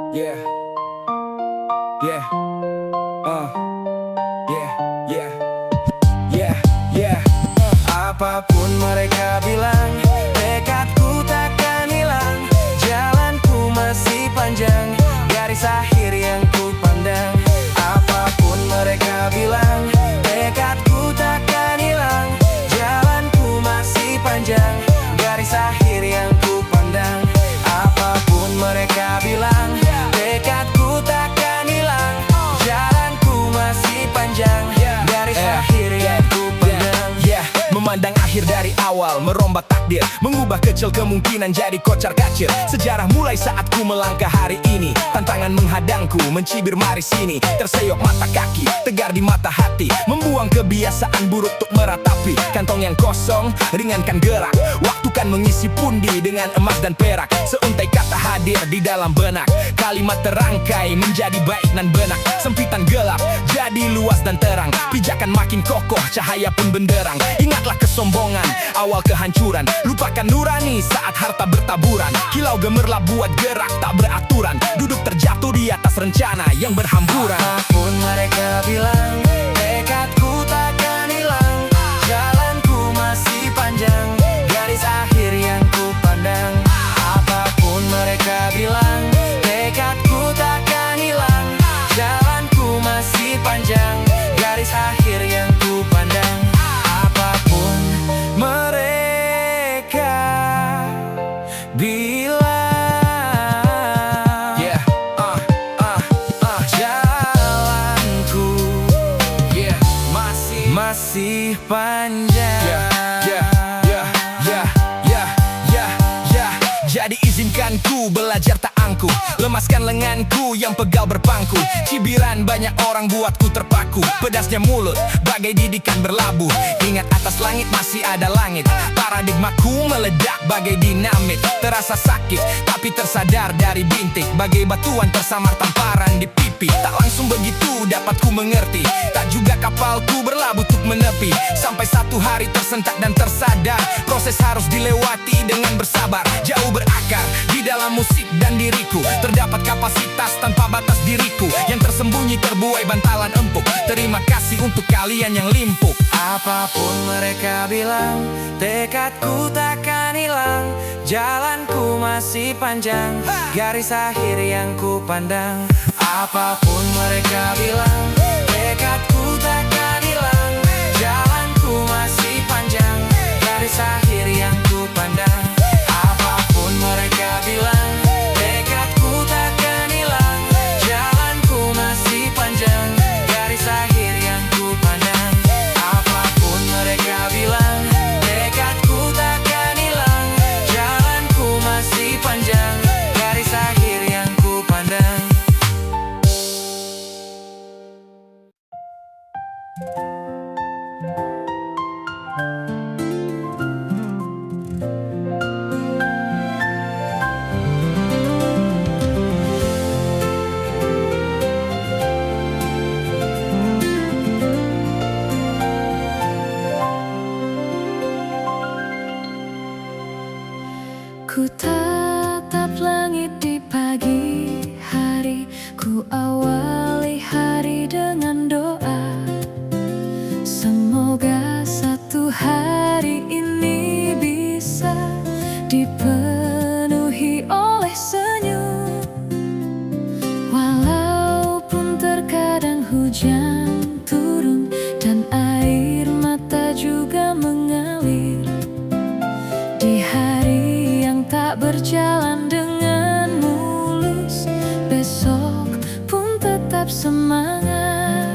Yeah, yeah, uh, yeah, yeah, yeah, yeah. Apapun mereka bilang, tekadku takkan hilang. Jalanku masih panjang, garis akhir yang ku pandang. Apapun mereka bilang, tekadku takkan hilang. Jalanku masih panjang, garis akhir yang ku pandang. Apapun mereka bilang, tekadku takkan hilang. Jalanku masih panjang, garis akhir yang ku pandang. Memandang akhir dari awal, merombak takdir, mengubah kecil kemungkinan jadi kocar kacir. Sejarah mulai saat ku melangkah hari ini. Tantangan menghadangku, mencibir mari sini. Terseok mata kaki, tegar di mata hati. Membuang kebiasaan buruk untuk meratapi. Kantong yang kosong, ringankan gerak. Waktu kan mengisi pundi dengan emas dan perak. Seuntai kata hadir di dalam benak. Kalimat terangkai menjadi baik dan benak. Sempitan gelap, jadi luas dan terang. Pijakan makin kokoh, cahaya pun benderang. Ingatlah kesombongan, awal kehancuran. Lupakan nurani saat harta bertaburan. Kilau gemerlap buat gerak tak beraturan. Duduk terjatuh di atas rencana yang berhamburan. Apapun mereka bilang, tekadku takkan hilang. Jalanku masih panjang, garis akhir yang ku pandang. Apapun mereka bilang, tekadku takkan hilang. Jalanku masih panjang, garis akhir yang ku pandang. Apapun mereka bilang, jalanku masih panjang. Jadi izinkan ku belajar tak angkuh, lemaskan lenganku yang pegal berpangku. Cibiran banyak orang buatku terpaku. Pedasnya mulut bagai didikan berlabuh. Ingat atas langit masih ada langit. Paradigmaku meledak bagai dinamit. Terasa sakit tapi tersadar dari bintik. Bagai batuan tersamar tamparan di pipi. Tak langsung begitu dapat ku mengerti. Tak juga kapalku berlabuh untuk menepi. Sampai satu hari tersentak dan tersadar. Proses harus dilewati dengan bersabar. Jauh berakar di dalam musik dan diriku. Terdapat kapasitas tanpa batas diriku. Yang tersembunyi terbuai bantalan empuk. Terima kasih untuk kalian yang limpuk. Apapun mereka bilang, tekadku takkan hilang. Jalanku masih panjang, garis akhir yang ku pandang. Apapun mereka bilang, tekadku takkan hilang. Jalanku masih panjang, garis akhir yang ku pandang. Apapun mereka bilang, tekadku takkan hilang. Jalanku masih panjang, garis akhir yang ku pandang. Apapun mereka bilang, tekadku takkan hilang. Jalanku masih panjang, garis akhir yang ku pandang. Ku tatap langit di pagi hari. Ku awali hari dengan doa. Semoga satu hari ini bisa dipenuhi oleh senyum. Walaupun terkadang hujan turun dan air mata juga mengalir. Di hari yang tak berjalan dengan mulus, besok pun tetap semangat.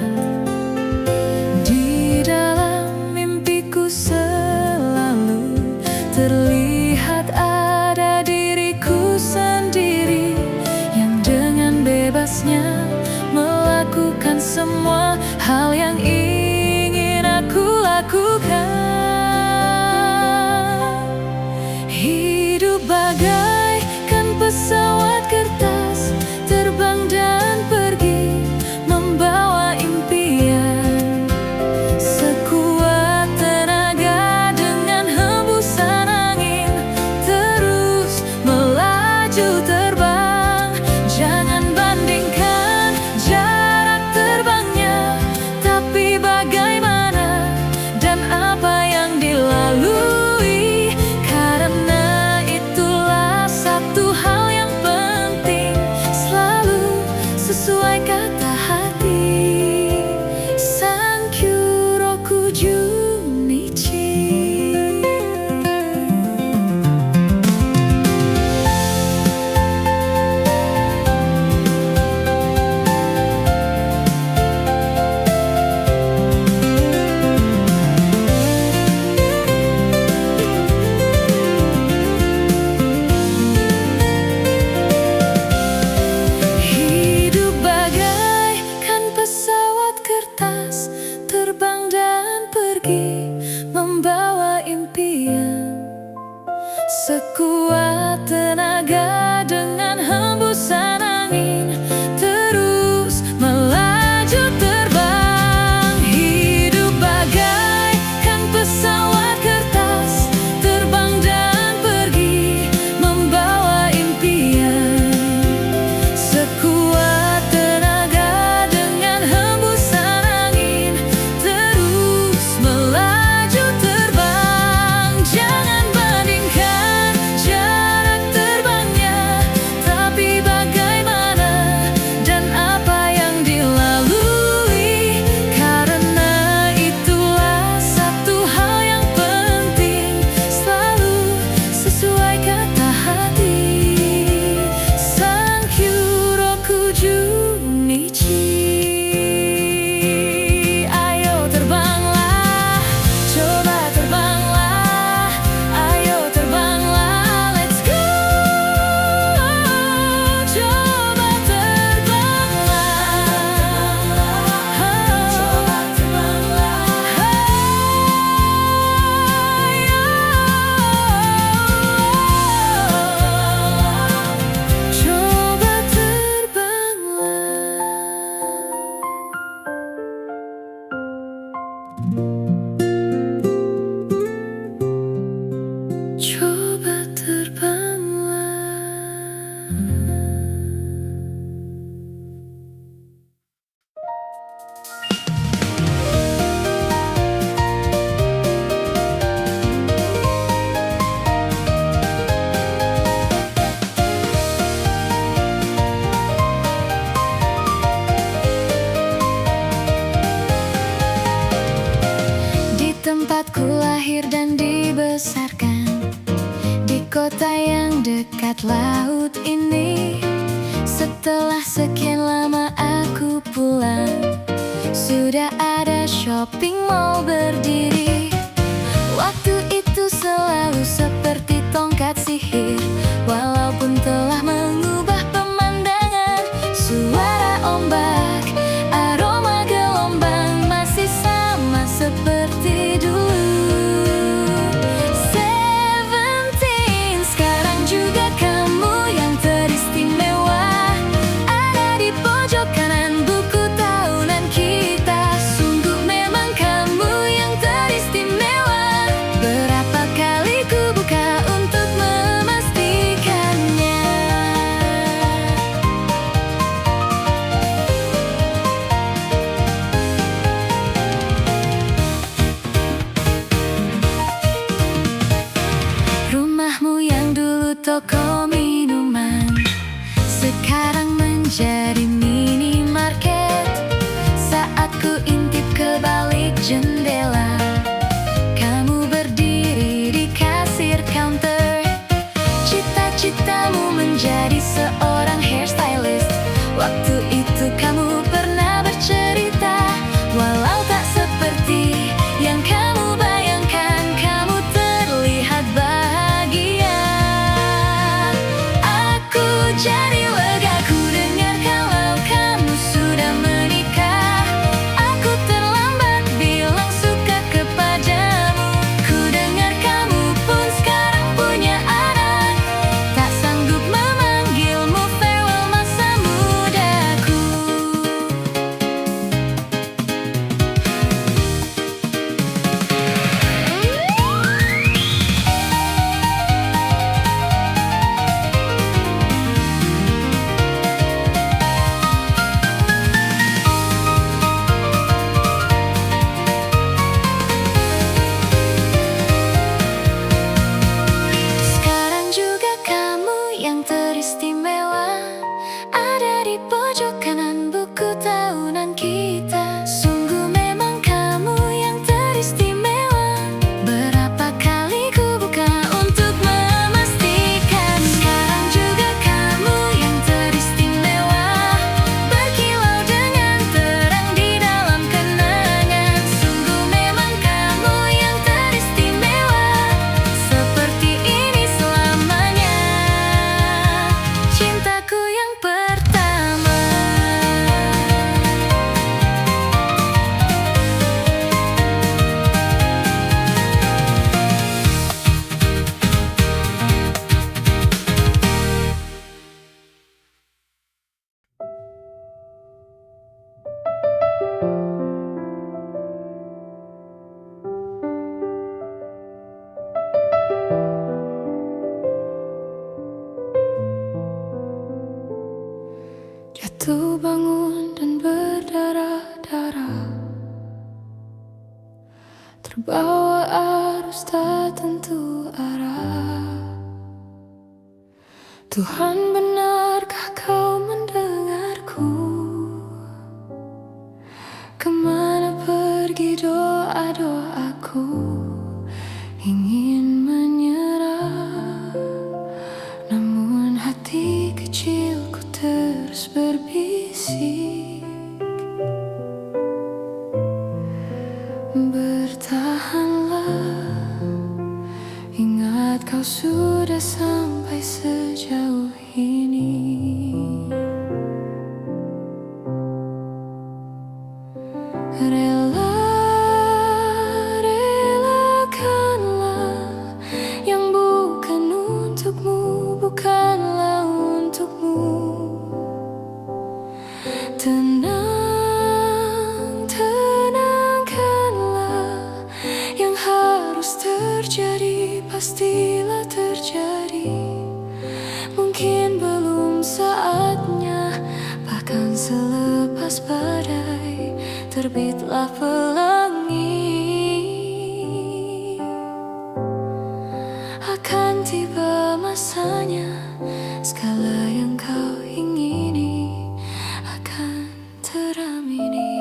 Setelah sekian lama aku pulang, sudah ada shopping mall berdiri. Waktu itu selalu seperti tongkat sihir, walaupun telah mengubah pemandangan. Suara ombak, aroma gelombang masih sama seperti dulu. Seventeen, sekarang juga kamu yang teristimewa, ada di pojok kanan buku tahunan kita. Sungguh memang kamu yang teristimewa. Berapa kali ku buka untuk memastikannya. Rumahmu yang dulu toko minuman, sekarang menjadi minimarket. Saat ku intip ke balik jendela, kamu berdiri di kasir counter. Cita-citamu menjadi seorang hairstylist. Waktu itu kamu pernah bercerita, walau tak seperti yang kamu bayangkan, kamu terlihat bahagia. Aku jadi lega ku dengar kalau kamu sudah menikah. Aku terlambat bilang suka kepadamu. Ku dengar kamu pun sekarang punya anak. Tak sanggup memanggilmu farewell masa mudaku. Sekarang juga kamu yang teristimewa, ada di pojok kanan buku tahunan kita. Sungguh memang kamu yang teristimewa. Berapa kali ku buka untuk memastikan. Sekarang juga kamu yang teristimewa, berkilau dengan terang di dalam kenangan. Sungguh memang kamu yang teristimewa. Seperti ini selamanya, cintaku yang pertama. Jatuh bangun dan berdarah-darah, terbawa arus tak tentu arah. Tuhan, benarkah kau mendengarku? Kemana pergi doa-doaku? Ingin menyerah, namun hati kecilku terus berbisik. Bertahanlah, ingat kau sudah sampai sejauh ini. Relakanlah yang bukan untukmu, bukanlah untukmu. Tenangkanlah, yang harus terjadi pastilah terjadi. Mungkin belum saatnya, bahkan selepas badai terbitlah pelangi. Akan tiba masanya, segala yang kau ingini akan teramini.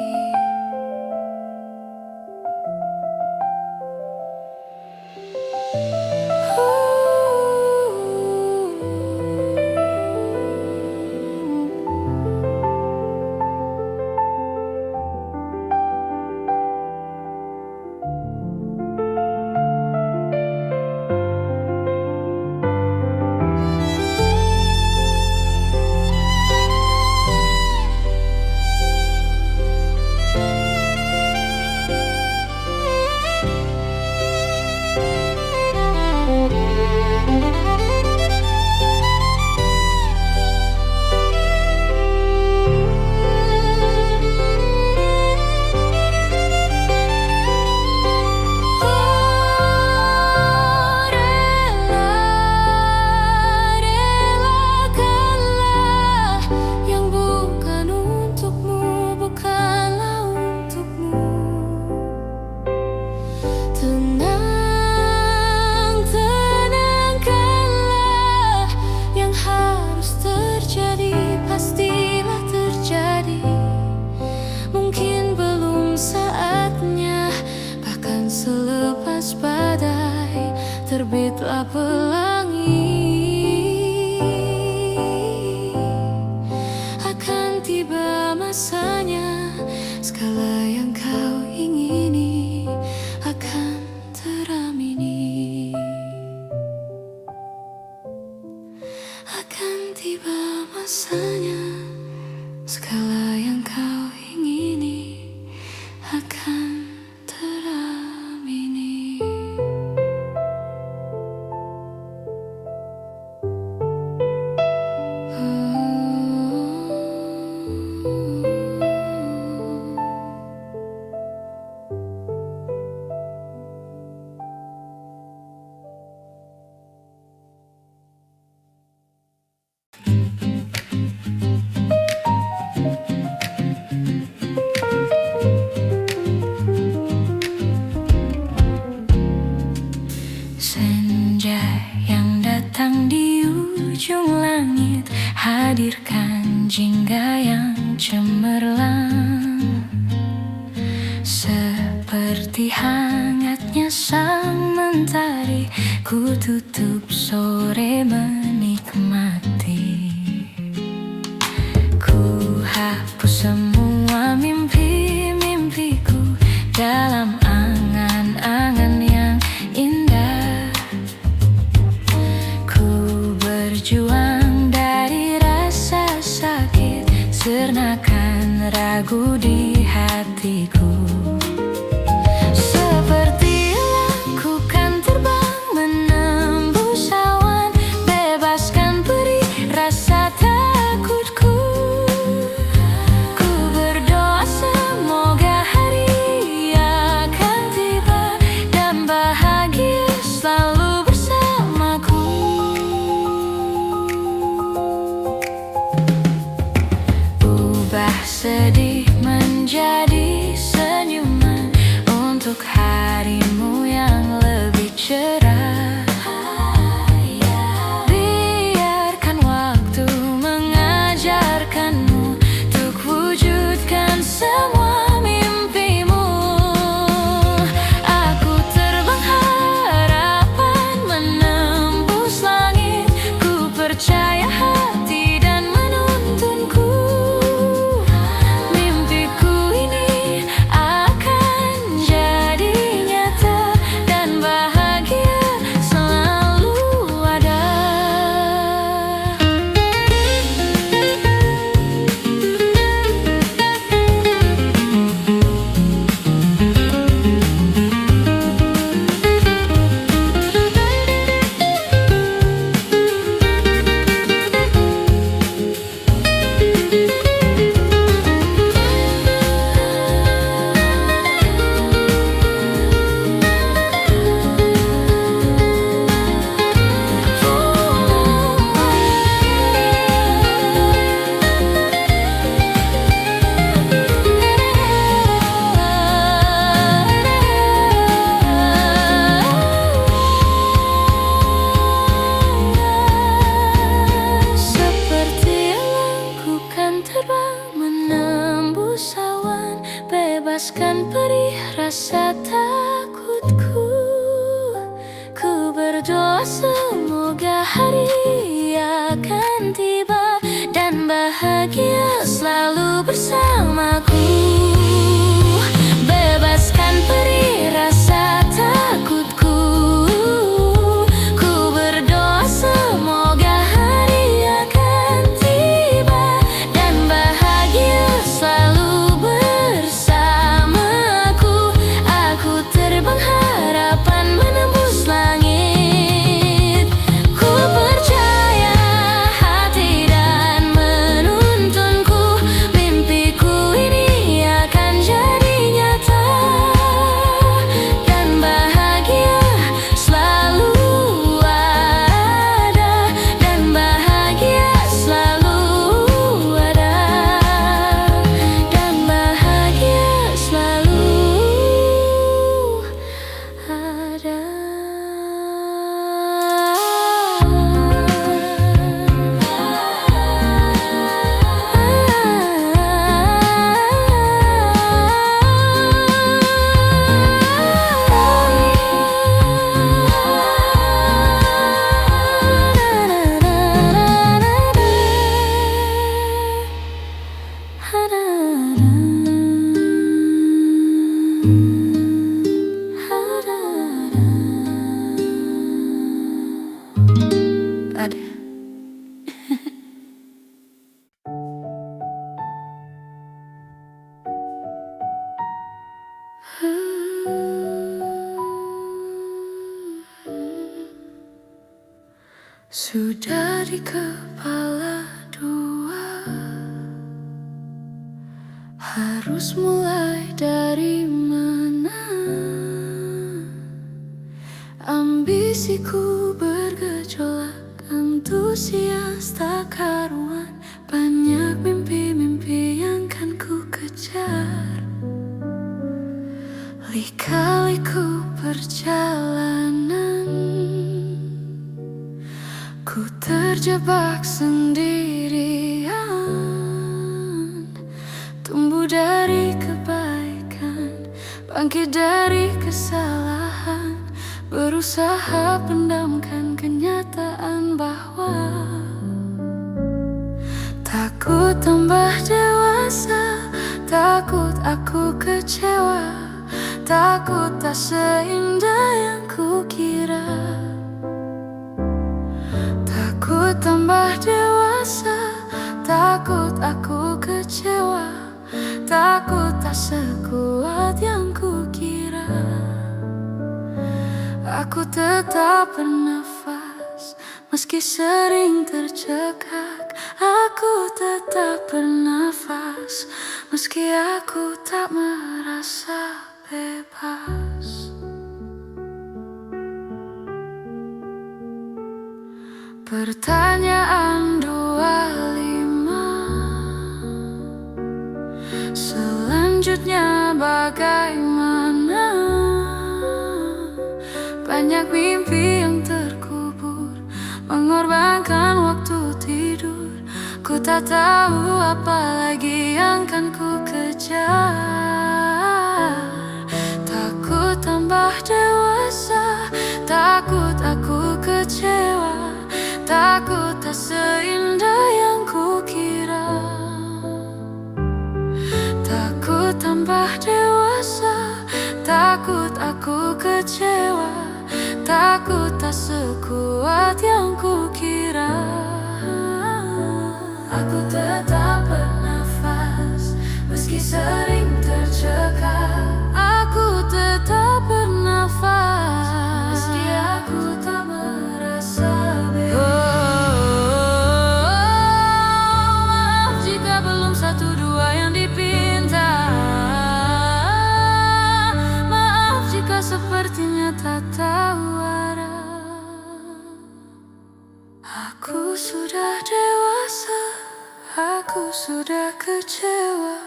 masanya, segala yang kau ingini akan teramini. Senja yang datang di ujung langit, hadirkan jingga yang cemerlang. Seperti hangatnya sang mentari, ku tutup sore menikmati. Ku hapus semua mimpi-mimpiku dalam angan-angan yang indah. Ku berjuang dari rasa sakit, sernakan ragu di hatiku. Seperti elang ku kan terbang menembus awan, bebaskan perih rasa takutku. Ku berdoa semoga hari akan tiba dan bahagia selalu bersamaku. Ubah sedih menjadi senyuman untuk harimu yang lebih cerah. Biarkan waktu mengajarkanmu untuk wujudkan semua mimpimu. Aku terbang harapan menembus langit, ku percaya hati dan menuntunku. Mimpiku ini akan jadi nyata dan bahagia selalu ada. Seperti elang ku kan terbang menembus awan, bebaskan perih rasa takutku. Ku berdoa semoga hari akan tiba dan bahagia selalu bersamaku. Bebaskan perih rasa takutku. Ku berdoa semoga hari akan tiba dan bahagia selalu bersamaku. Aku terbang harapan menembus langit, ku percaya hati dan menuntunku. Mimpiku ini Sudah di kepala dua, harus mulai dari mana? Ambisiku bergejolak, antusias tak karuan. Banyak mimpi-mimpi yang kan ku kejar. Lika-liku perjalanan, ku terjebak sendirian. Tumbuh dari kebaikan, bangkit dari kesalahan, berusaha pendamkan kenyataan bahwa takut tambah dewasa, takut aku kecewa, takut tak seindah yang kukira. Takut tambah dewasa, takut aku kecewa, takut tak sekuat yang kukira. Aku tetap bernafas, meski sering tercekak. Aku tetap bernafas, meski aku tak merasa bebas. Pertanyaan 25, selanjutnya bagaimana? Banyak mimpi yang terkubur, mengorbankan waktu tidur. Ku tak tahu apa lagi yang kan ku kejar. Takut tambah dewasa, takut aku kecewa, takut tak seindah yang kukira. Takut tambah dewasa, takut aku kecewa, takut tak sekuat yang kukira. Aku tetap bernafas, meski sering tercekak. Aku tetap bernafas, meski aku tak merasa bebas. Maaf jika belum satu dua yang dipinta. Maaf jika sepertinya tak tahu arah. Aku sudah dewasa, aku sudah kecewa,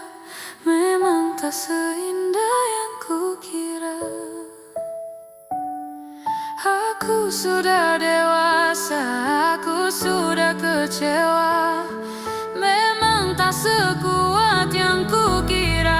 memang tak seindah yang kukira. Aku sudah dewasa, aku sudah kecewa, memang tak sekuat yang kukira.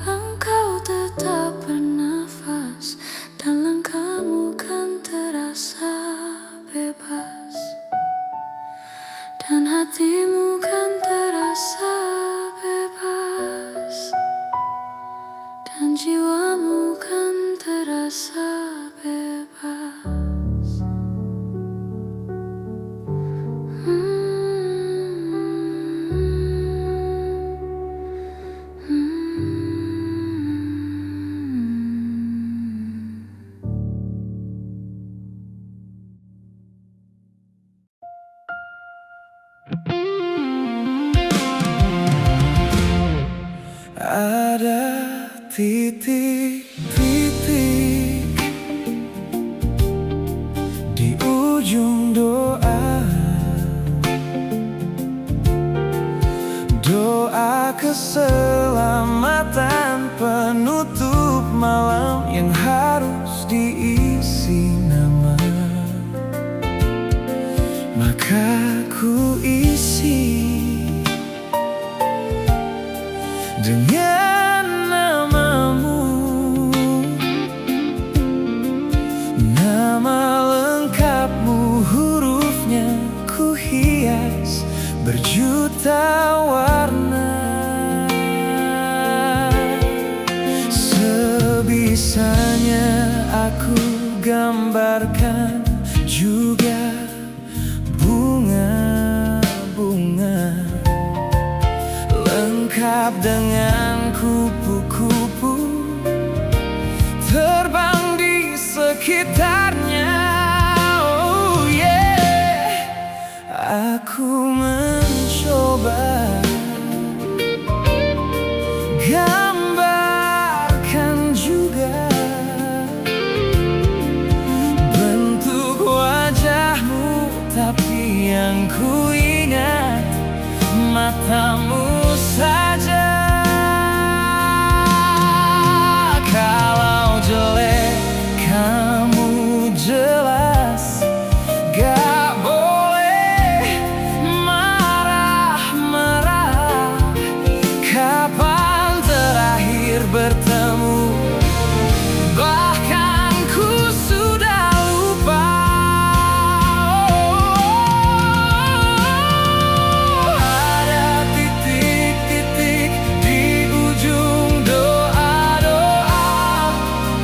Engkau tetap bernafas, dan langkahmu kan terasa bebas, dan hatimu kan terasa bebas, dan jiwamu kan terasa bebas. Ada titik-titik di ujung doa, doa keselamatan penutup malam yang harus diisi nama. Maka ku isi dengan namamu, nama lengkapmu berjuta warna. Sebisanya aku gambarkan juga bunga-bunga, lengkap dengan kupu-kupu terbang di sekitarnya. Oh yeah, aku mencoba gambarkan juga bentuk wajahmu, tapi yang ku ingat matamu saja. Kalau jelek kamu jelas gak boleh marah-marah. Kapan terakhir bertemu, bahkan ku sudah lupa. Ada titik-titik di ujung doa-doa,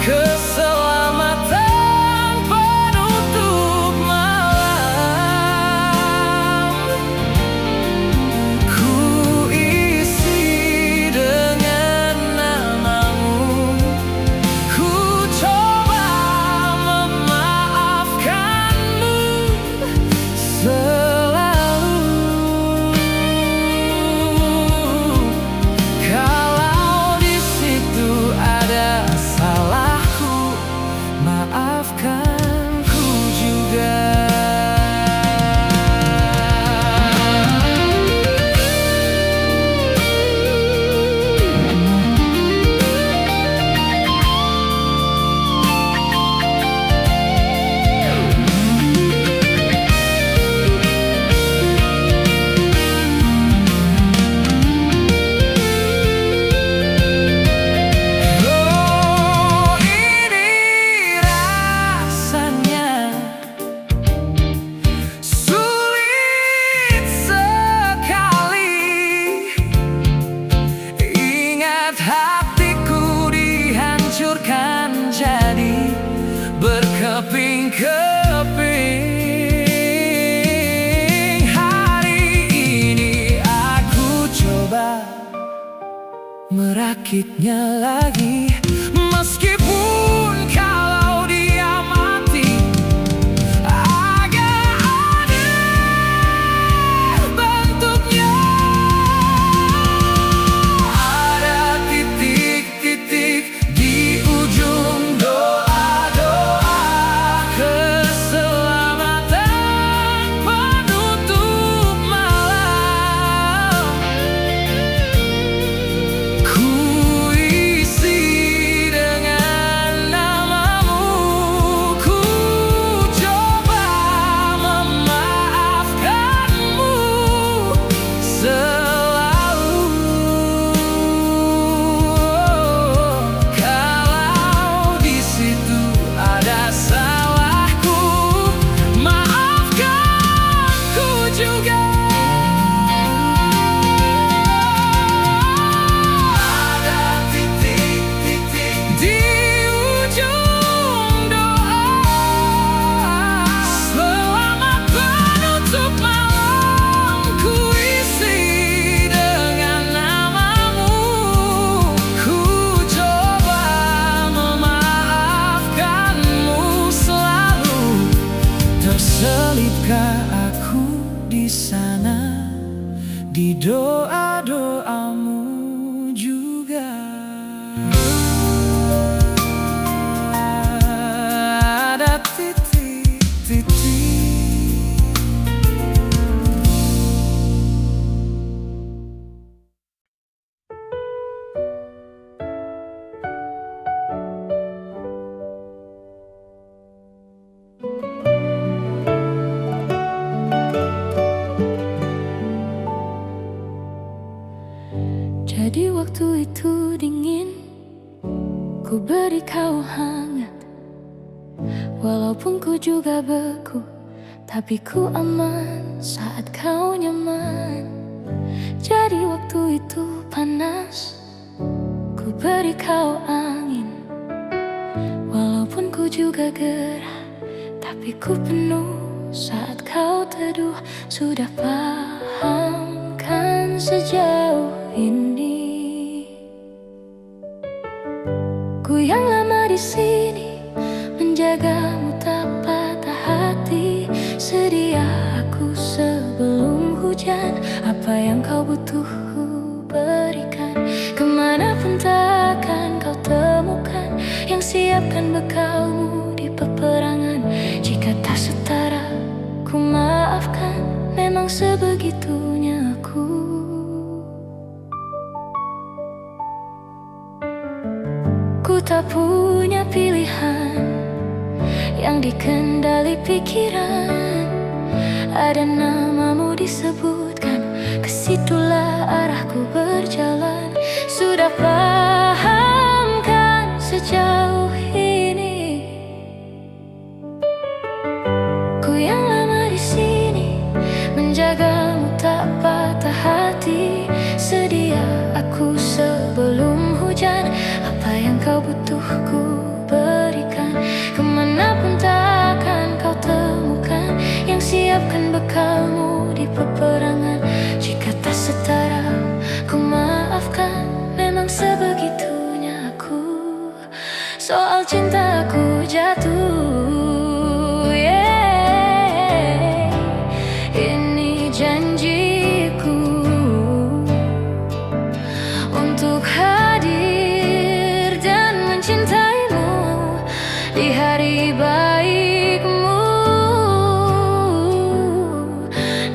keselamatan penutup malam. Ku isi dengan namamu, ku coba memaafkanmu selalu. Kalau di situ ada salahku, maafkan ku juga. Oh, ini rasanya sulit sekali. Ingat hatiku dihancurkan jadi berkeping-keping. Hari ini aku coba merakitnya lagi, meskipun kalau dia mati agak aneh bentuknya. Ada titik-titik di ujung doa-doa, keselamatan penutup malam. Ku isi dengan namamu, ku coba memaafkanmu selalu. Kalau di situ ada salahku, maafkan ku juga. Ada titik-titik di ujung doa, selamat penutup malam. Ku isi dengan namamu, ku coba memaafkanmu selalu. Terselipkah aku di sana, di doa-doamu juga? Ada titik-titik. Jadi waktu itu dingin, ku beri kau hangat. Walaupun ku juga beku, tapi ku aman saat kau nyaman. waktu itu panas, ku beri kau angin. Walaupun ku juga gerah, tapi ku penuh saat kau teduh. Sudah paham kan sejauh ini? Ku yang lama di sini menjagamu tak patah hati. Sedia aku sebelum hujan, apa yang kau butuh ku berikan. Kemanapun takkan kau temukan yang siapkan bekalmu di peperangan. Jika tak setara ku maafkan, memang sebegitunya aku. Ku tak punya pilihan yang dikendali pikiran. Ada namamu disebutkan, kesitulah arahku berjalan. Sudah paham kan sejauh ini? Ku yang lama di sini menjagamu tak patah hati. Sedia aku sebelum hujan, apa yang kau butuh ku berikan. Kemanapun takkan kau temukan yang siapkan bekalmu di peperangan. Jika tak setara ku maafkan, memang sebegitunya aku. Soal cintaku jatuh, yeah. Ini janjiku untuk hadir dan mencintaimu di hari baikmu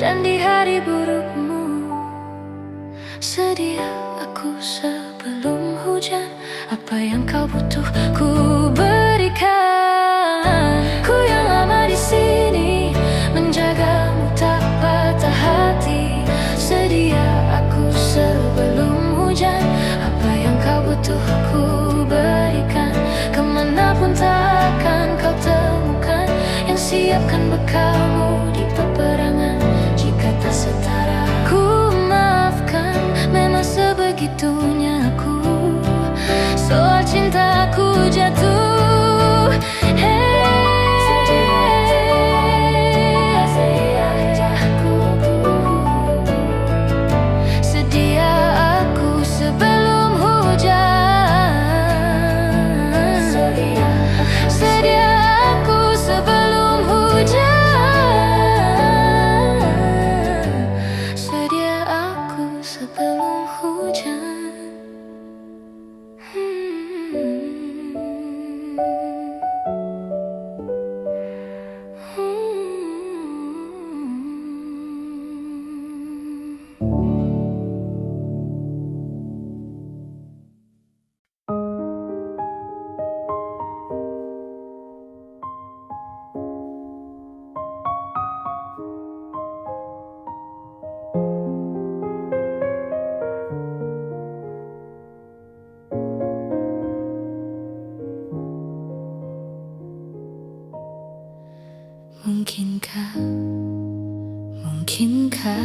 dan di hari burukmu. Sedia aku sebelum hujan, apa yang kau butuh ku berikan. Ku yang lama di sini menjagamu tak patah hati. Sedia aku sebelum hujan, apa yang kau butuh ku berikan. Kemanapun takkan kau temukan yang siapkan bekalmu di peperangan. Jika tak setara ku maafkan, memang sebegitunya aku. Soal cintaku jatuh, sedia aku sebelum hujan. Sedia aku sebelum hujan. Sedia aku sebelum hujan. Mungkinkah,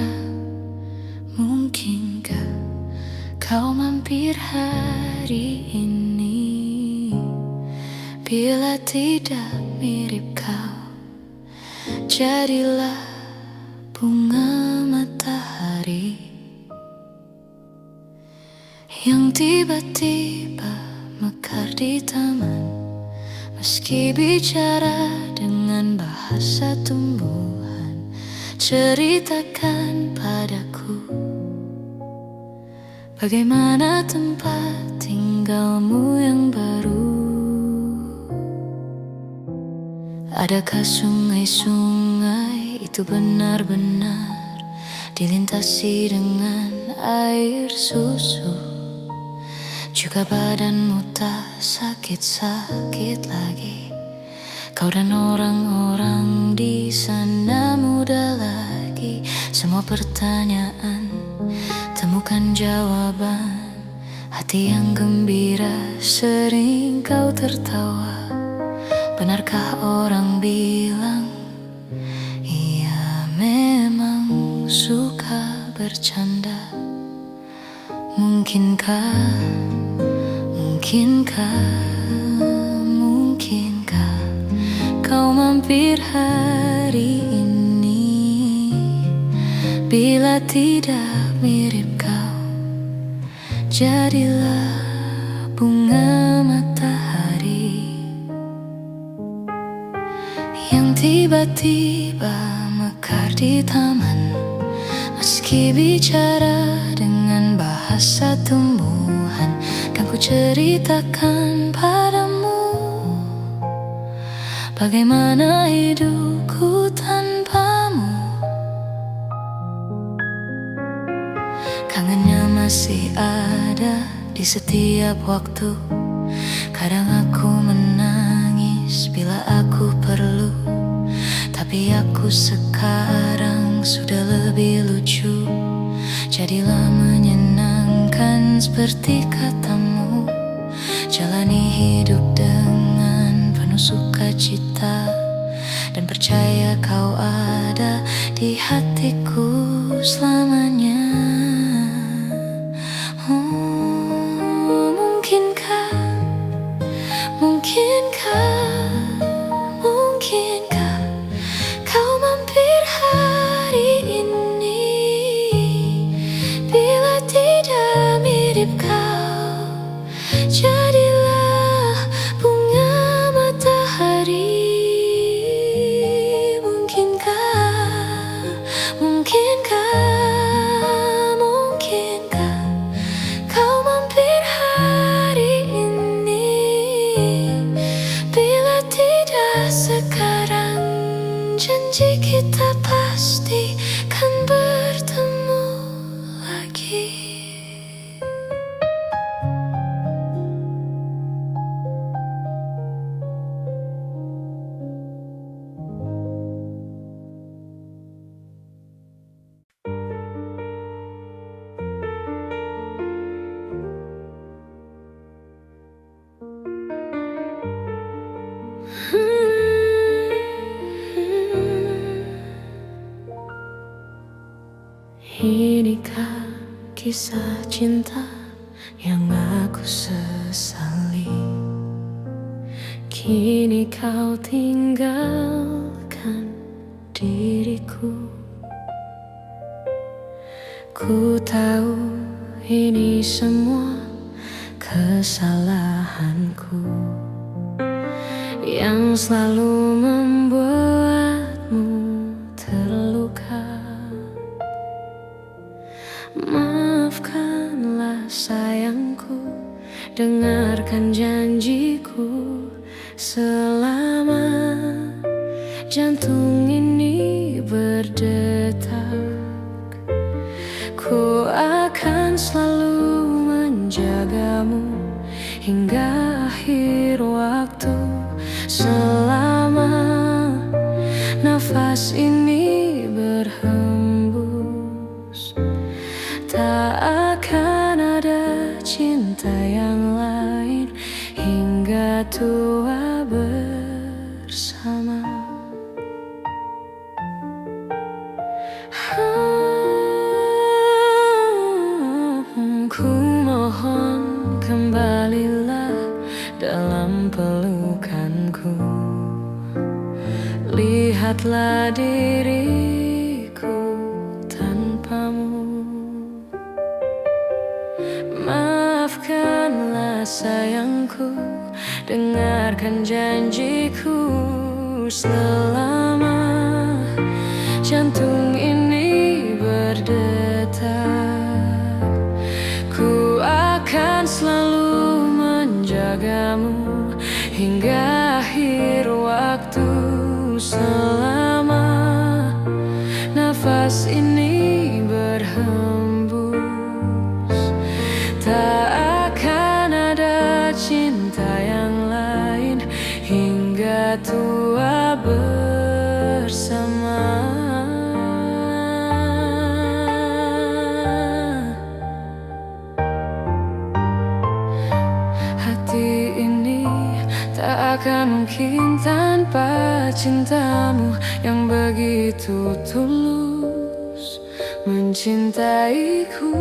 mungkinkah kau mampir hari ini? Bila tidak mirip kau, jadilah bunga matahari yang tiba-tiba mekar di taman. Meski bicara dengan bahasa tumbuhan, ceritakan padaku bagaimana tempat tinggalmu yang baru. Adakah sungai-sungai itu benar-benar dilintasi dengan air susu? Juga badanmu tak sakit-sakit lagi. Kau dan orang-orang di sana muda lagi. Semua pertanyaan temukan jawaban. Hati yang gembira sering kau tertawa. Benarkah orang bilang ia memang suka bercanda? Mungkinkah, mungkinkah, mungkinkah kau mampir hari ini? Bila tidak mirip kau, jadilah bunga matahari yang tiba-tiba mekar di taman. Meski bicara dengan bahasa tumbuhan, kan ku ceritakan padamu bagaimana hidupku tanpamu. Kangennya masih ada di setiap waktu. Kadang aku menangis bila aku perlu, tapi aku sekarang sudah lebih lucu. Jadilah menyenangkan seperti katamu. Jalani hidup dengan penuh sukacita, dan percaya kau ada di hatiku selamanya. Mungkinkah, mungkinkah, mungkinkah kau mampir hari ini? Bila tidak mirip kau, jadilah bunga matahari. Mungkinkah, mungkinkah, mungkinkah kau mampir hari ini? Bila tidak sekarang, janji kita pasti kan bertemu lagi. Inikah kisah cinta yang aku sesali? Kini kau tinggalkan diriku. Ku tahu ini semua kesalahanku yang selalu membuatmu terluka. Maafkanlah sayangku, dengarkan janjiku. Selama jantung ini berdetak, ku akan selalu menjagamu hingga akhir waktu. Selama nafas ini berhembus, tak akan ada cinta yang lain hingga tua bersama. Ku mohon kembalilah dalam pelukanku. Lihatlah diriku tanpamu. Maafkanlah sayangku, dengarkan janjiku. Selama jantung ini berdetak, ku akan selalu menjagamu hingga akhir waktu. Selama nafas ini berhembus, tak akan ada cinta yang lain hingga tua bersama. Hati ini tak akan mungkin tanpa cintamu yang begitu tulus mencintaiku.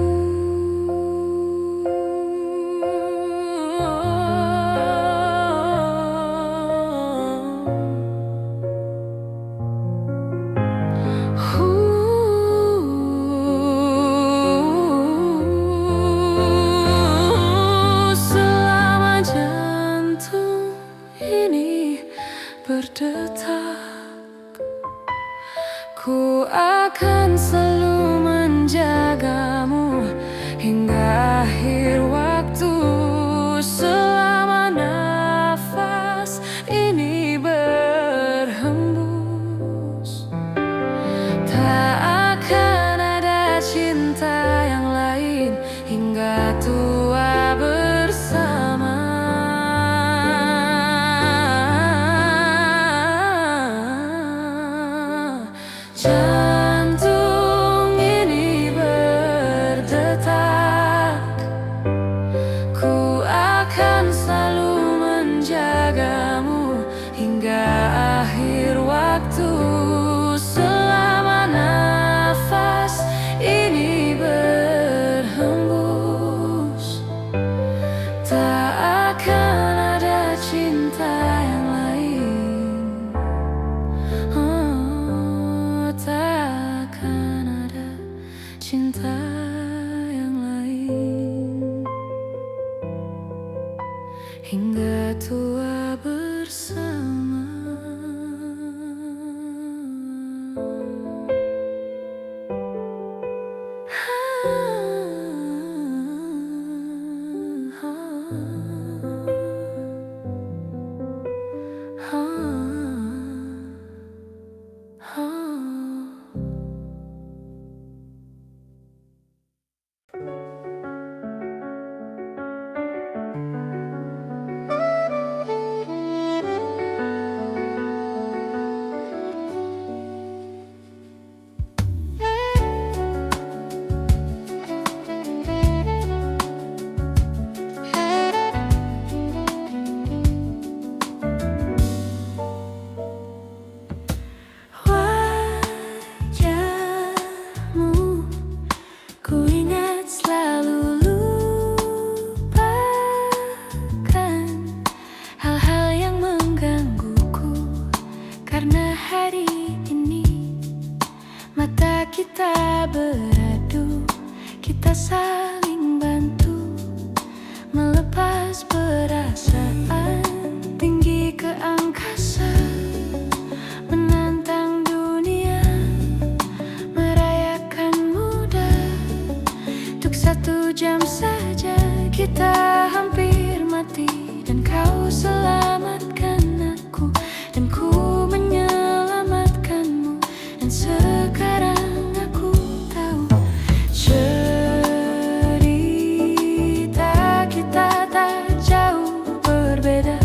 tua bersama. Jantung ini berdetak, ku akan selalu menjagamu hingga akhir waktu. Selama nafas ini berhembus, tak akan ada cinta yang lain. Oh, tak akan ada cinta yang lain hingga tua bersama. Ku ingat selalu lupakan hal-hal yang menggangguku, karena hari ini mata kita beradu, kita saling bantu melepas perasaan tinggi ke angkasa, menantang dunia, merayakan muda. Untuk 1 jam saja kita hampir mati, dan kau selamatkan aku, dan ku menyelamatkanmu. Dan sekarang aku tahu cerita kita tak jauh berbeda.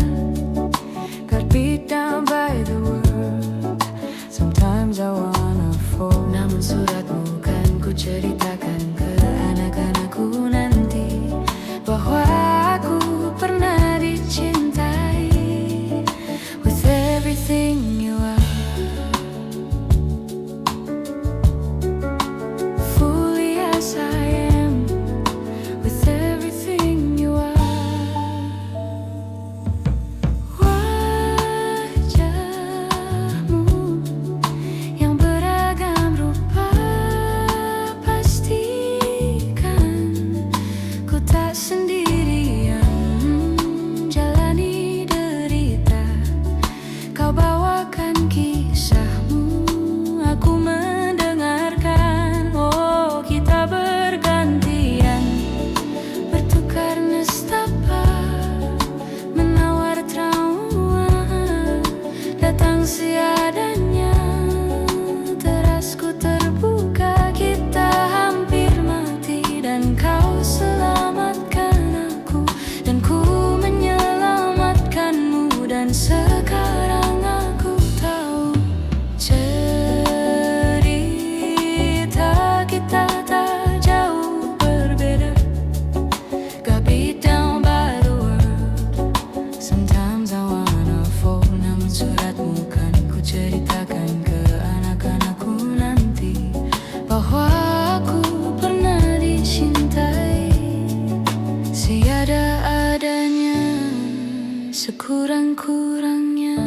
Got beat down by the world, sometimes I wanna fall. Namun suratmu kan ku ceritakan ke anak-anakku nanti, bahwa aku pernah dicintai. With everything you are, fully as I am. With everything you are, wajahmu yang beragam rupa, pastikan ku tak sendirian jalani derita. Kau bawakan kisahmu, aku mendengarkan. Oh, kita bergantian, bertukar nestapa, menawar trauma, datang seadanya. Terasku terbuka, kita hampir mati, dan kau selamatkan aku, dan ku menyelamatkanmu. Dan sekarang aku tahu cerita kita tak jauh berbeda. Got beat down by the world, sometimes I wanna fall. Namun suratmu kan ku ceritakan ke anak-anakku nanti, bahwa aku pernah dicintai seada adanya, sekurang-kurangnya.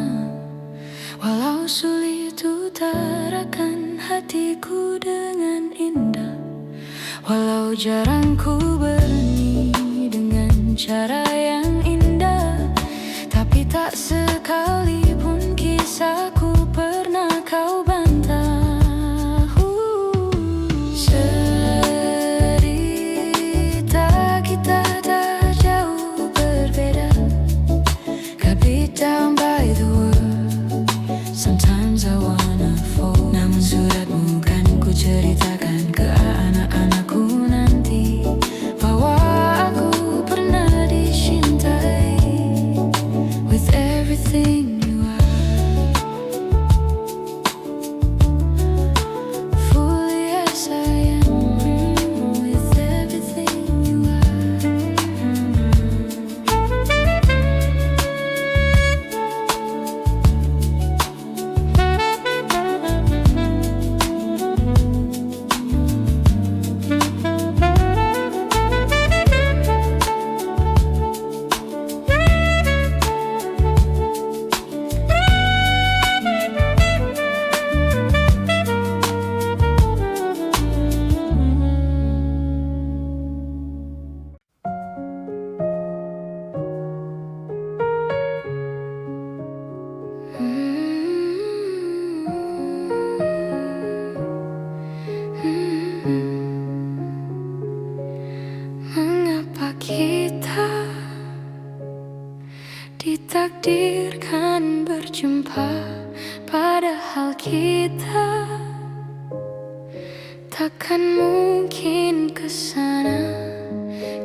Walau sulit utarakan hatiku dengan indah, walau jarang ku berani dengan cara yang indah, tapi tak sekalipun kisahku pernah kau bantah. Cerita kita tak jauh berbeda. Got beat down by the world, sometimes I wanna fall. Namun suratmu kan ku ceritakan ke anak-anakku nanti, bahwa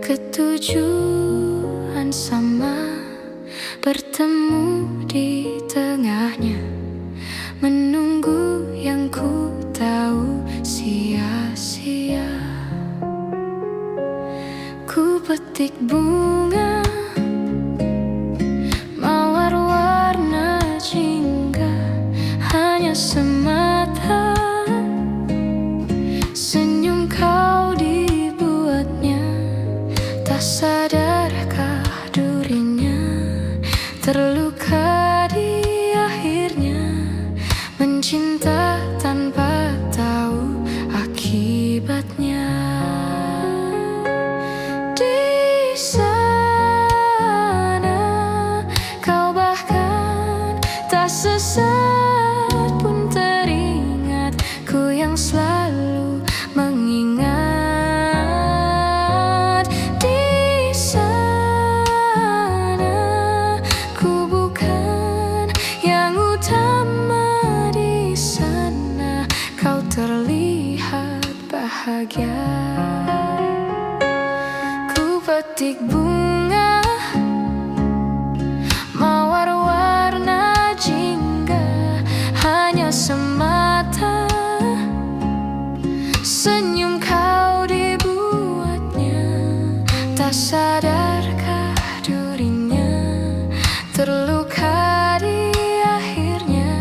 Ketujuan sama, bertemu di tengahnya, menunggu yang ku tahu sia-sia. Ku petik bunga mawar warna jingga, hanya semata senyum kau dibuatnya. Tak sadarkah durinya terluka di akhirnya, mencinta tanpa tahu akibatnya. Di sana kau bahkan tak sesaat pun teringat, ku yang selalu mengingat. Di sana ku bukan yang utama, di sana kau terlihat bahagia. Petik bunga mawar warna jingga, hanya semata senyum kau dibuatnya. Tak sadarkah durinya terluka di akhirnya,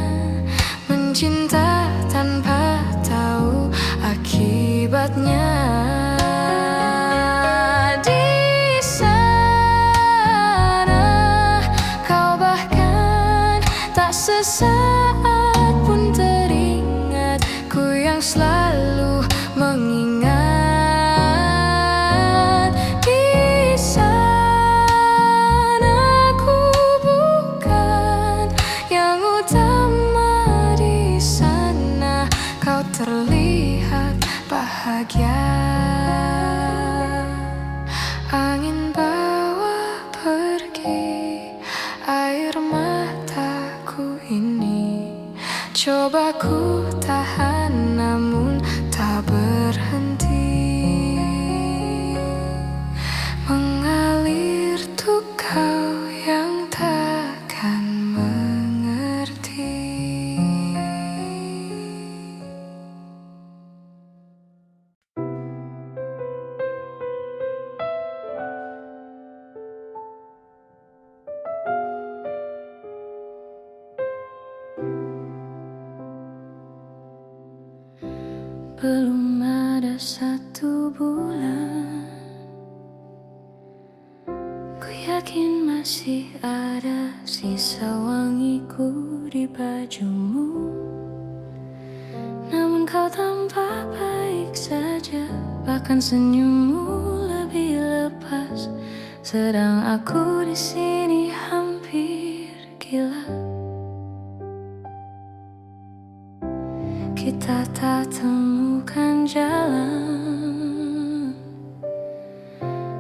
mencinta tanpa tahu akibatnya. Sesaat pun teringat, ku yang selalu mengingat. Di sana ku bukan yang utama, di sana kau terlihat bahagia. Angin bawa pergi air mataku ini, coba ku tahan namun tak berhenti. Mengalir tuh kau yang takkan mengerti. Belum ada 1 bulan, ku yakin masih ada sisa wangiku di bajumu. Namun kau tampak baik saja, bahkan senyummu lebih lepas, sedang aku di sini hampir gila. Kita tak temukan jalan,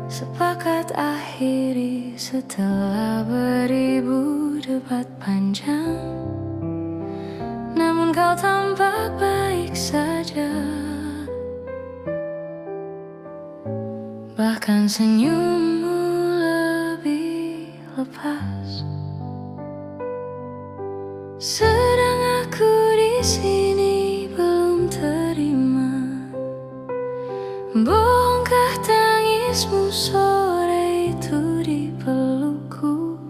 sepakat akhiri setelah beribu debat panjang. Namun kau tampak baik saja, bahkan senyummu lebih lepas, sedang aku di sini belum terima. Bohongkah tangismu sore itu di pelukku?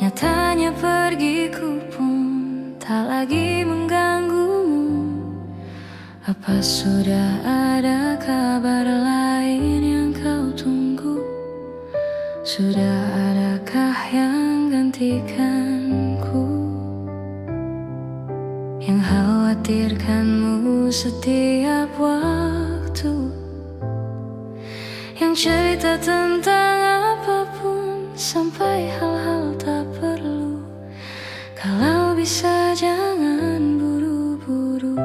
Nyatanya pergiku pun tak lagi mengganggumu. Apa sudah ada kabar lain yang kau tunggu? Sudah adakah yang gantikanku, yang khawatirkanmu setiap waktu, yang cerita tentang apapun sampai hal-hal tak perlu? Kalau bisa jangan buru-buru.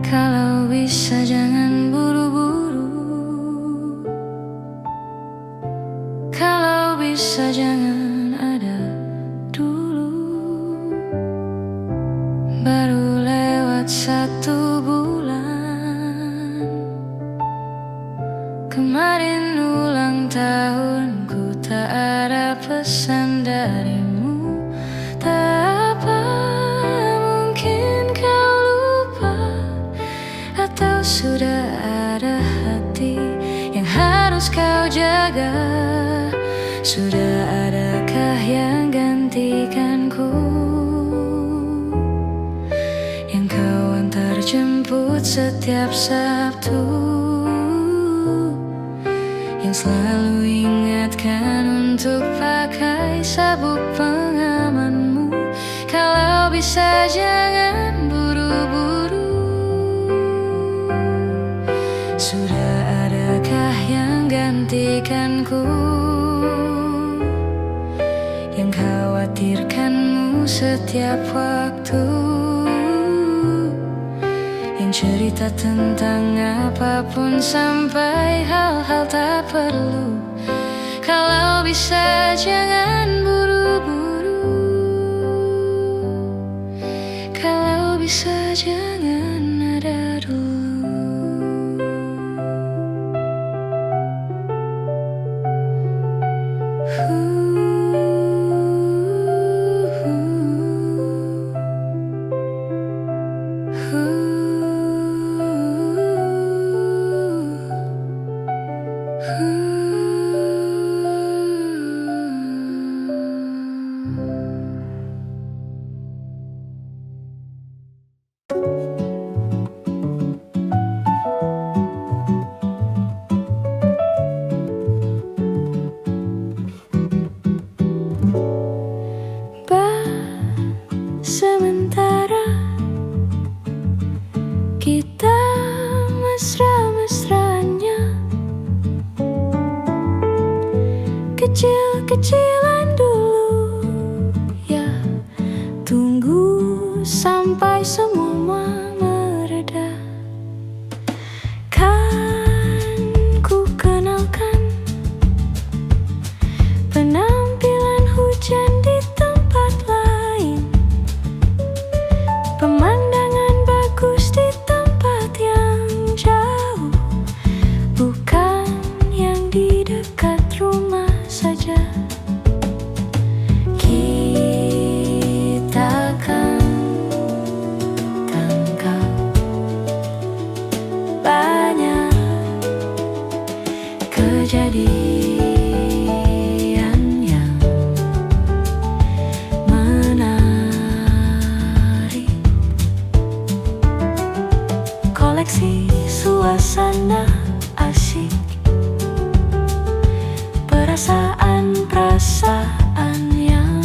Kalau bisa jangan buru-buru. Kalau bisa bisa jangan ada dulu. Baru lewat 1 bulan, kemarin ulang tahunku, tak ada pesan darimu. Tak apa, mungkin kau lupa, atau sudah ada hati yang harus kau jaga. Sudah adakah yang gantikanku, yang kau antar jemput setiap Sabtu, yang selalu ingatkan untuk pakai sabuk pengamanmu. Kalau bisa jangan buru-buru. Sudah adakah yang gantikanku, yang khawatirkanmu setiap waktu, yang cerita tentang apapun sampai hal-hal tak perlu. Kalau bisa jangan buru-buru. Kalau bisa jangan ada dulu. Sementara kita mesra-mesranya, kecil-kecilan dulu ya. Tunggu sampai semua mereda. Kan ku kenalkan penampilan hujan di tempat lain, pemandangan bagus di tempat yang jauh, bukan yang di dekat rumah saja. Kita akan tangkap banyak kejadian yang menarik. Koleksi suasana asyik, perasaan-perasaan yang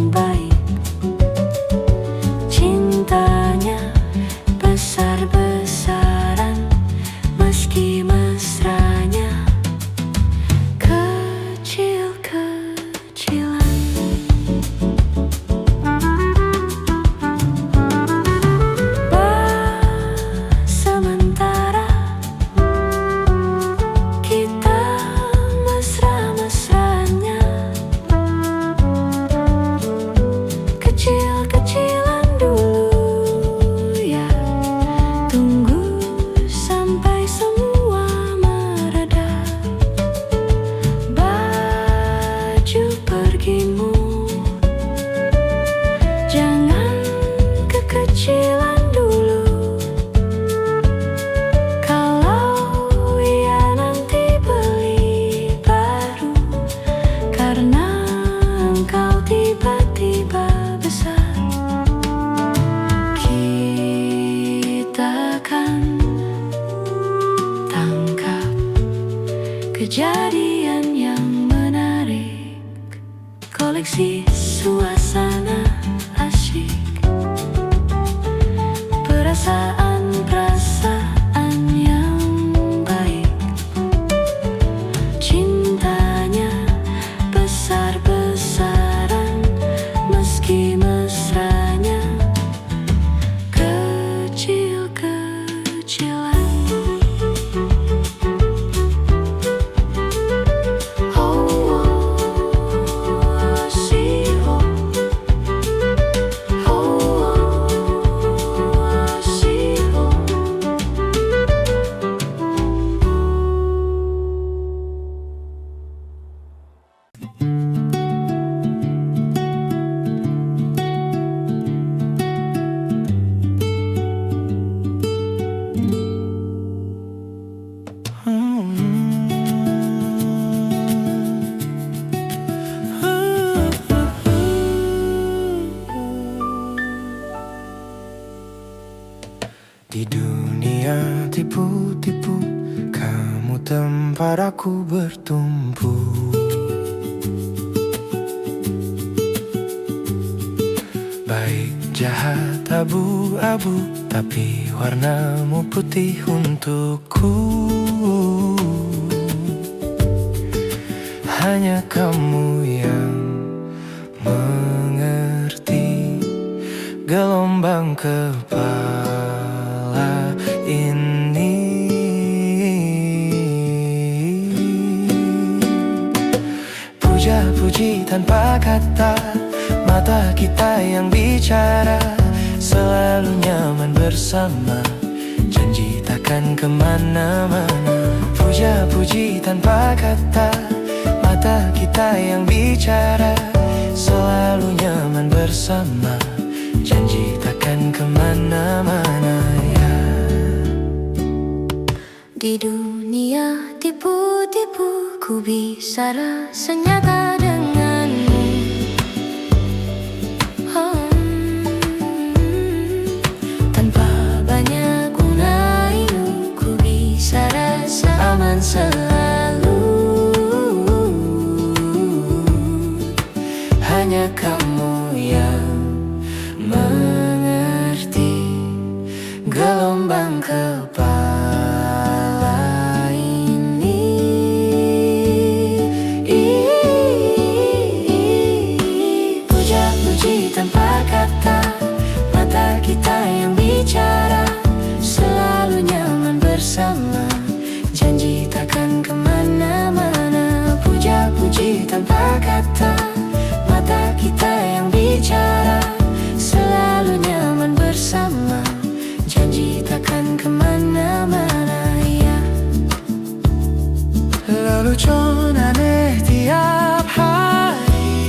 baik, cintanya besar-besaran meski mesranya kecil-kecilan. Sementara kita mesra-mesranya, kecil-kecilan dulu ya. Tunggu sampai semua mereda. Baju pergimu jangan kekecilan dulu. Kalau ia nanti beli baru, karena engkau tiba-tiba besar, kita akan tangkap kejadian yang menarik. Koleksi suasana asyik, perasaan-perasaan yang baik, cintanya besar-besaran meski mesranya kecil-kecilan. Oh, oh, padaku bertumpu. Baik jahat abu-abu, tapi warnamu putih untukku. Hanya kamu yang mengerti gelombang kepala ini. Puja-puji tanpa kata, mata kita yang bicara, selalu nyaman bersama, janji takkan kemana-mana. Puja-puji tanpa kata, mata kita yang bicara, selalu nyaman bersama, janji takkan kemana-mana ya. Di dunia tipu-tipu, ku bisa rasa nyata denganmu. Tanpa banyak gunaimu, ku bisa rasa aman selalu. Hanya kamu yang mengerti gelombang kepala ini. Puja-puji tanpa kata, mata kita yang bicara, selalu nyaman bersama, janji takkan kemana-mana. Puja-puji tanpa kata, mata kita yang bicara, selalu nyaman bersama, janji takkan kemana-mana ya. Lelucon aneh tiap hari,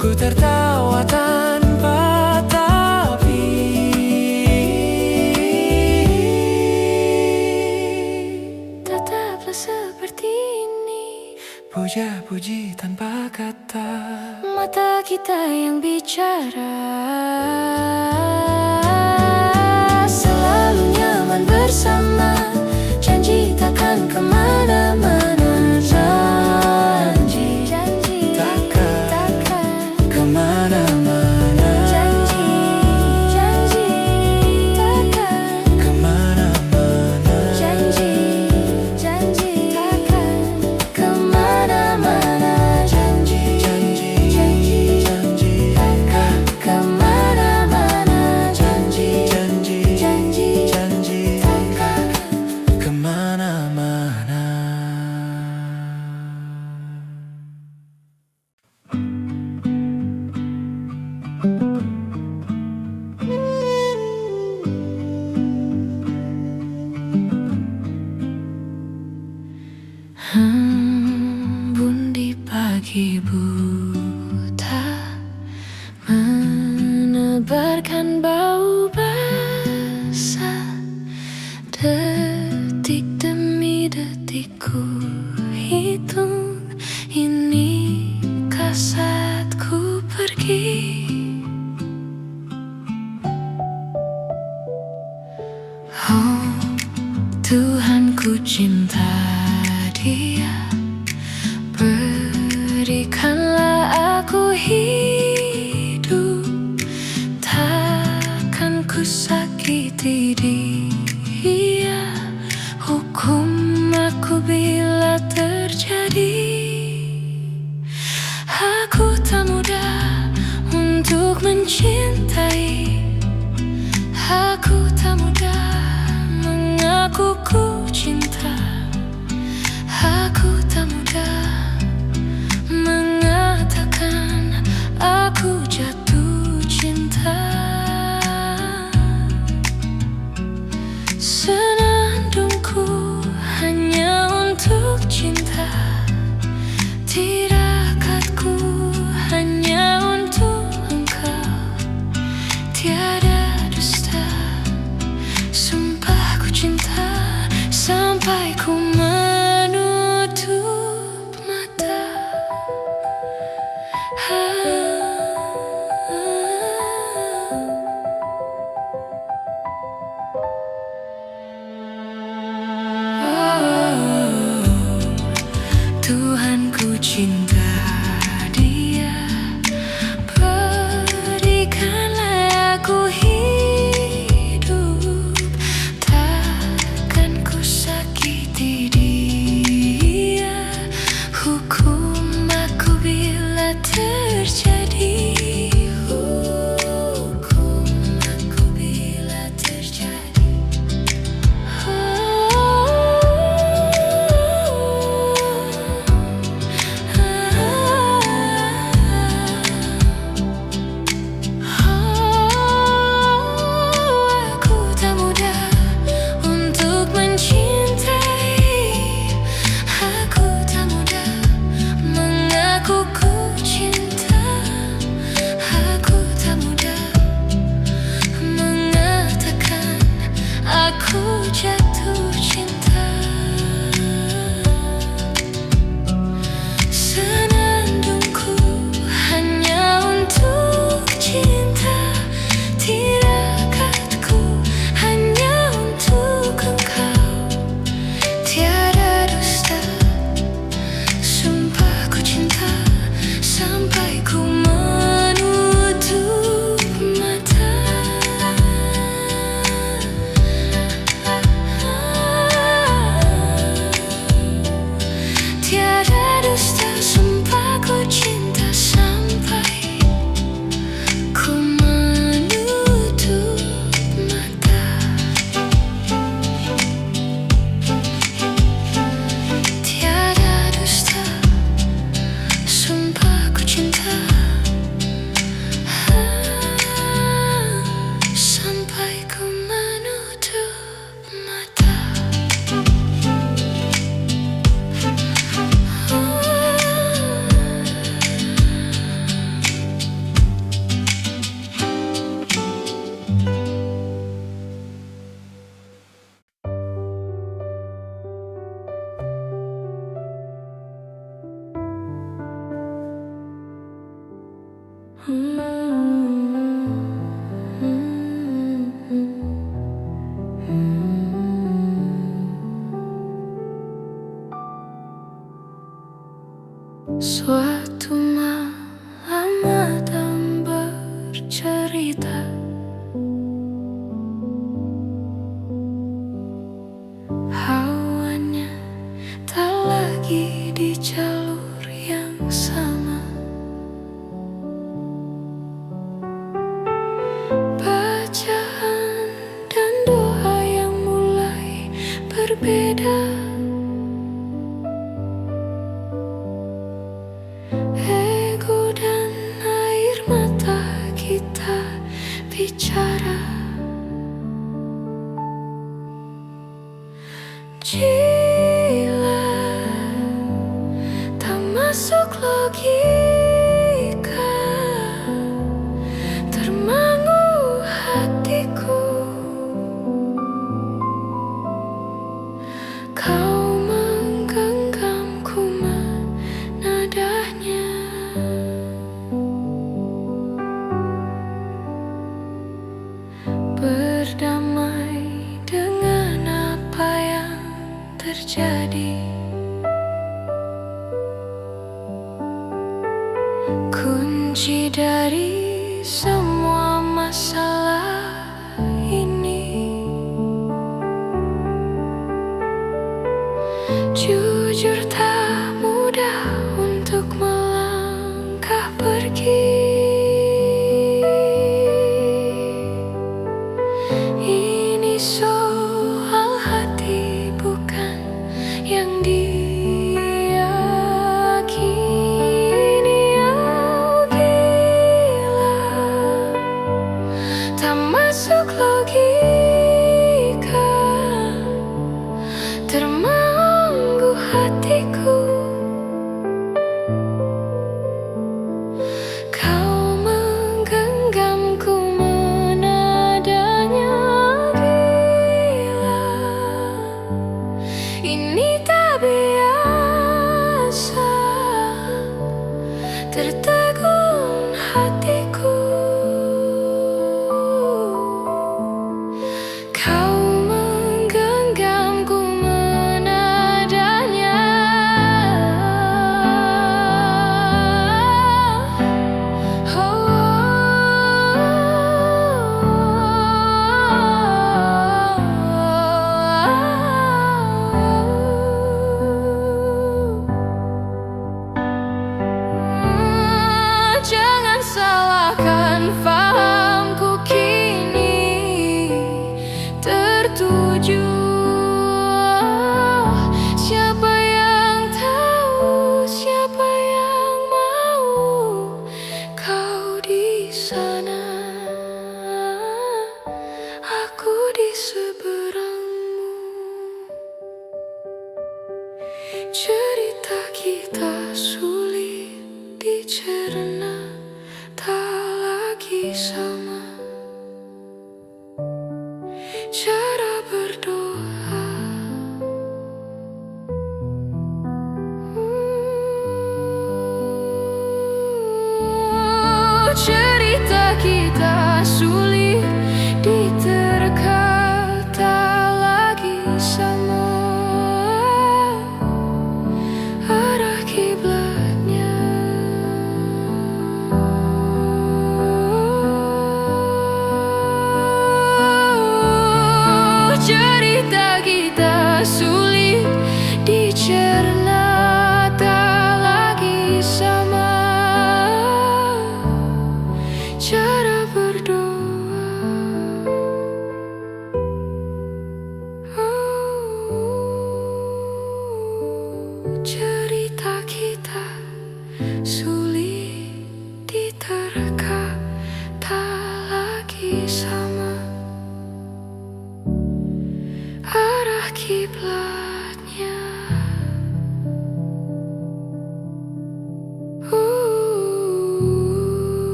ku tertawa tanpa tapi. Tetaplah seperti ini, Puja-puji tanpa kata, mata kita yang bicara, selalu nyaman bersama, janji takkan kemana-mana. Janji, janji takkan kemana-mana. Janji, janji takkan Kemana-mana. Janji, janji takkan kemana-mana. Janji, Janji, janji janji takkan kemana-mana. Janji, Janji, janji janji takkan. kemana-mana. Embun di pagi buta, menebarkan bau basah. Detik demi detik ku hitung, inikah saatku pergi. Oh Tuhan, ku cinta dia, berikanlah aku hidup, takkan ku sakiti dia. Hukum aku bila terjadi. Aku tak mudah untuk mencintai, aku tak mudah mengaku ku cinta, aku tak mudah mengatakan aku jatuh cinta. Senandungku hanya untuk cinta, tirakatku hanya untuk engkau. Tiada dusta, sumpah ku cinta, Tuhan, ku cinta dia. Berikanlah aku hidup, takkan ku sakiti dia. Hukum aku bila terjadi, hukum aku bila terjadi. Aku tak mudah untuk mencintai. Aku tak mudah mengaku ku cinta. Aku tak mudah mengatakan aku jatuh cinta. Senandungku hanya untuk cinta, tirakatku hanya untuk engkau. Tiada dusta, sumpah ku cinta sampai ku menutup mata. Tiada dusta, sumpah ku cinta sampai ku menutup mata. Tiada dusta, sumpah ku cinta sampai ku menutup mata. Suatu malam Adam bercerita, hawanya tak lagi di jalur yang sama. Bacaan dan doa yang mulai berbeda. Ego dan air mata kita bicara. Jilat tak masuk logika, termangu hatiku. Kau menggenggamku menadahnya. Berdamai dengan apa yang terjadi. Kunci dari semua masalah ini, jujur tak mudah untuk melangkah pergi. Ini soal hati bukan yang diyakini. Oh, bila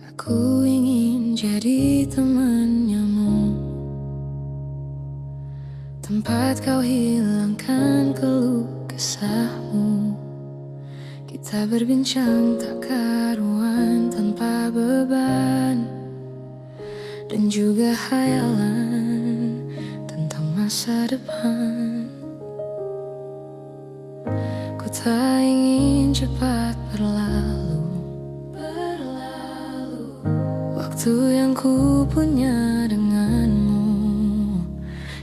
Aku ingin jadi temanmu, tempat kau hilangkan keluh kesahmu. Kita berbincang tak karuan tanpa beban, dan juga khayalan tentang masa depan. Ku tak ingin cepat berlalu waktu yang ku punya denganmu.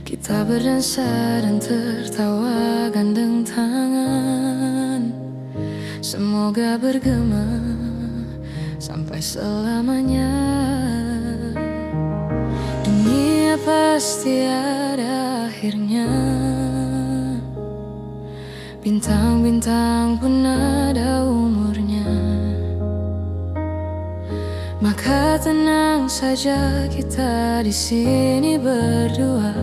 Kita berdansa dan tertawa gandeng tangan. Semoga bergema sampai selamanya. Dunia pasti ada akhirnya, bintang-bintang pun ada umurnya. Maka tenang saja kita di sini berdua,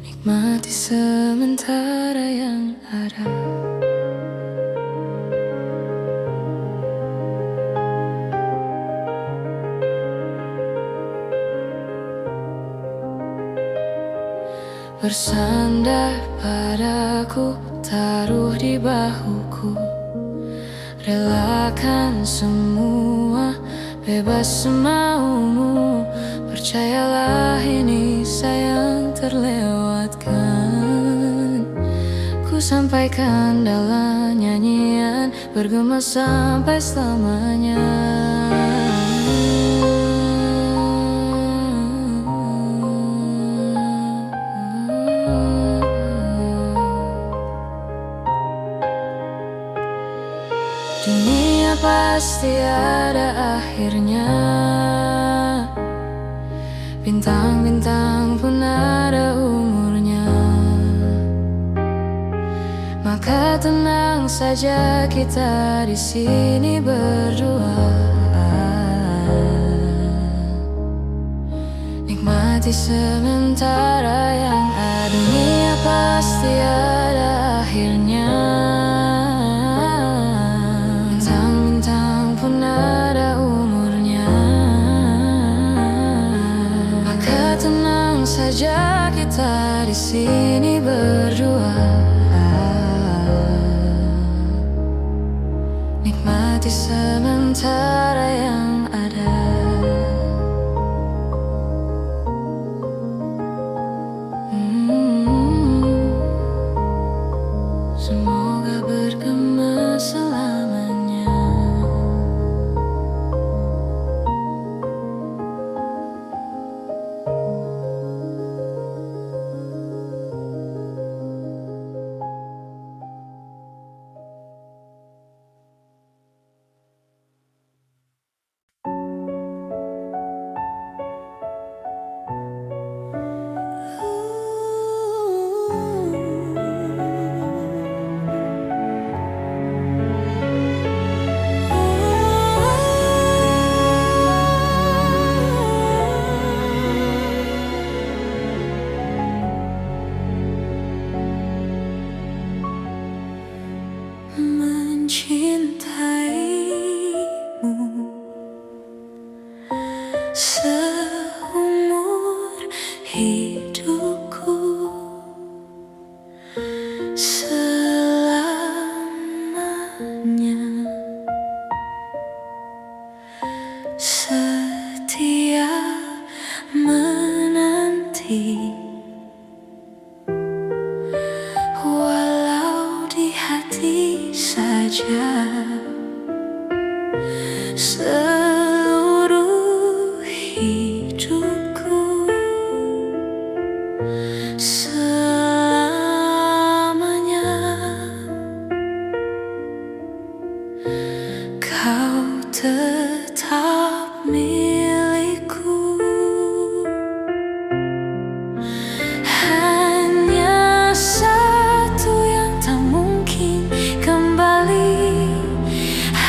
nikmati sementara yang ada. Bersandar padaku, taruh di bahuku, relakan semua, bebas semaumu. Percayalah ini sayang terlewatkan. Ku sampaikan dalam nyanyian, bergema sampai selamanya. Dunia pasti ada akhirnya, bintang-bintang pun ada umurnya. Maka tenang saja kita di sini berdua, nikmati sementara yang ada. Dunia pasti ada akhirnya, saja kita di sini berdua, nikmati sementara yang ada. Semoga bergema selamanya. Mencintaimu seumur hidupku, selamanya setia menanti. Walau di hati saja, seluruh hidupku, selamanya kau tetap milikku. Hanya satu yang tak mungkin kembali,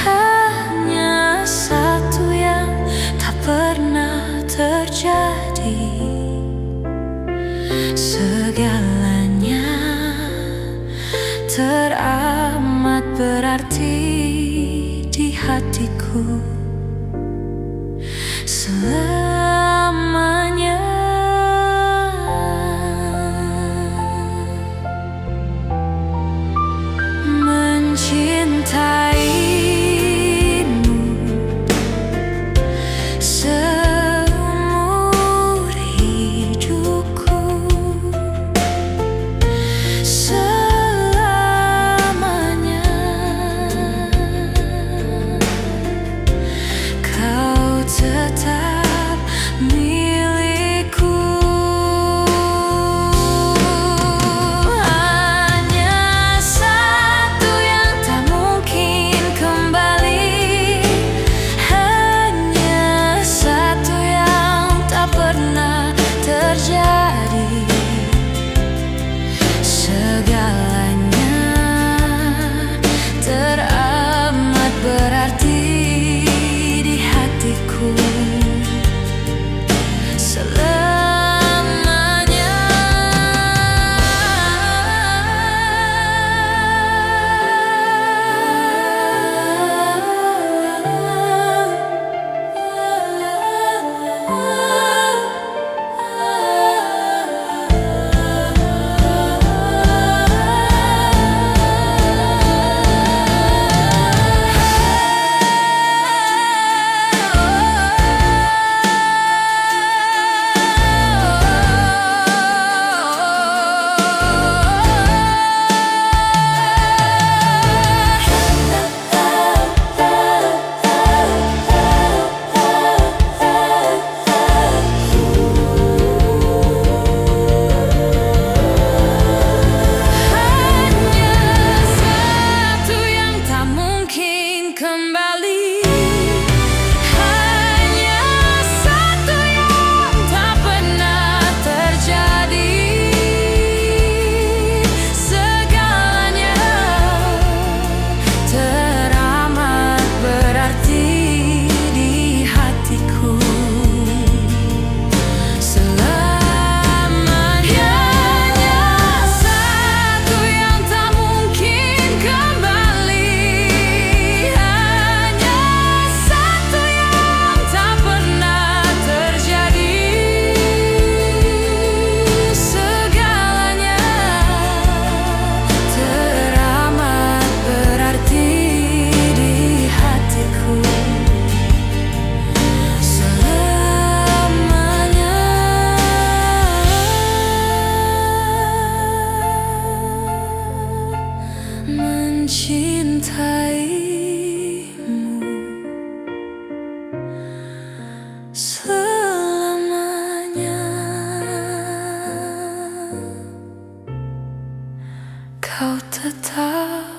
hanya satu yang tak pernah terjadi. Segalanya teramat berarti hatiku selamanya. Mencintaimu seumur hidupku, selamanya. Kau tetap milikku. Hanya satu yang tak mungkin kembali, hanya satu yang tak pernah terjadi. Segalanya teramat berarti di hatiku selamanya. Kembali, hanya satu yang tak pernah terjadi. Segalanya teramat berarti di hatiku selamanya. Hanya satu yang tak mungkin kembali, mencintaimu selamanya. Kau tetap